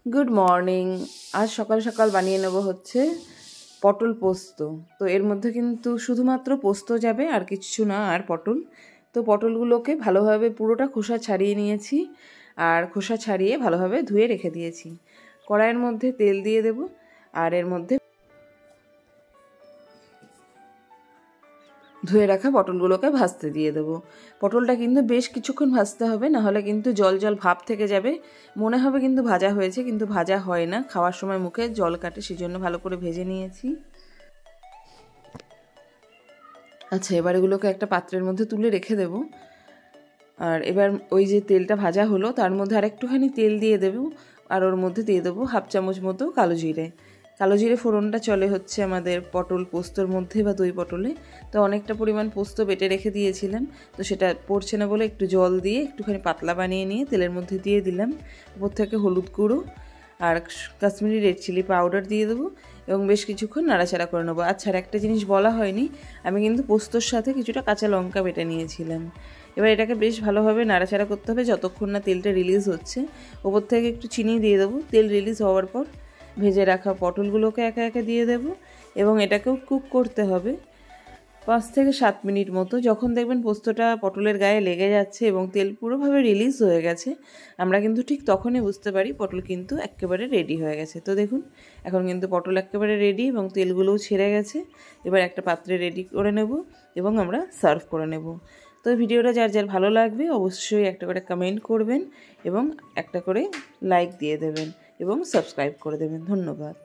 Good morning. আজ সকাল সকাল বানিয়ে নেব হচ্ছে পটল পোস্ত। তো এর মধ্যে কিন্তু শুধুমাত্র পোস্ত যাবে, আর কিছু না। আর পটল, তো পটলগুলোকে ভালোভাবে পুরোটা খোসা ছাড়িয়ে নিয়েছি, আর খোসা ছাড়িয়ে ভালোভাবে ধুয়ে রেখে দিয়েছি। কড়াইয়ের মধ্যে তেল দিয়ে দেব, আর এর মধ্যে ধুয়ে রাখা পটলগুলোকে ভাজতে দিয়ে দেবো। পটলটা কিন্তু বেশ কিছুক্ষণ ভাজতে হবে, নাহলে কিন্তু জল জল ভাব থেকে যাবে। মনে হবে কিন্তু ভাজা হয়েছে, কিন্তু ভাজা হয় না, খাওয়ার সময় মুখে জল কাটে, সেজন্য ভালো করে ভেজে নিয়েছি। আচ্ছা, এবার এগুলোকে একটা পাত্রের মধ্যে তুলে রেখে দেব। আর এবার ওই যে তেলটা ভাজা হলো তার মধ্যে আর একটুখানি তেল দিয়ে দেবো, আর ওর মধ্যে দিয়ে দেবো 1/2 চামচ মতো কালো জিরে। কালো জিরে ফোড়নটা চলে হচ্ছে আমাদের পটল পোস্তর মধ্যে বা দই পটলে। তো অনেকটা পরিমাণ পোস্ত বেটে রেখে দিয়েছিলাম, তো সেটা পড়ছে না বলে একটু জল দিয়ে একটুখানি পাতলা বানিয়ে নিয়ে তেলের মধ্যে দিয়ে দিলাম। উপর থেকে হলুদ গুঁড়ো আর কাশ্মীরি রেড চিলি পাউডার দিয়ে দেবো, এবং বেশ কিছুক্ষণ নাড়াচাড়া করে নেবো। আচ্ছা, আর একটা জিনিস বলা হয়নি, আমি কিন্তু পোস্তর সাথে কিছুটা কাঁচা লঙ্কা বেটে নিয়েছিলাম। এবার এটাকে বেশ ভালোভাবে নাড়াচাড়া করতে হবে যতক্ষণ না তেলটা রিলিজ হচ্ছে। ওপর থেকে একটু চিনি দিয়ে দেবো। তেল রিলিজ হওয়ার পর ভেজে রাখা পটলগুলোকে একে একে দিয়ে দেব, এবং এটাকেও কুক করতে হবে 5 থেকে 7 মিনিট মতো। যখন দেখবেন পোস্তটা পটলের গায়ে লেগে যাচ্ছে এবং তেল পুরোভাবে রিলিজ হয়ে গেছে, আমরা কিন্তু ঠিক তখনই বুঝতে পারি পটল কিন্তু একেবারে রেডি হয়ে গেছে। তো দেখুন, এখন কিন্তু পটল একেবারে রেডি এবং তেলগুলোও ছেড়ে গেছে। এবার একটা পাত্রে রেডি করে নেব এবং আমরা সার্ভ করে নেব। তো ভিডিওটা যার যার ভালো লাগবে অবশ্যই একটা করে কমেন্ট করবেন এবং একটা করে লাইক দিয়ে দেবেন এবং সাবস্ক্রাইব করে দেবেন। ধন্যবাদ।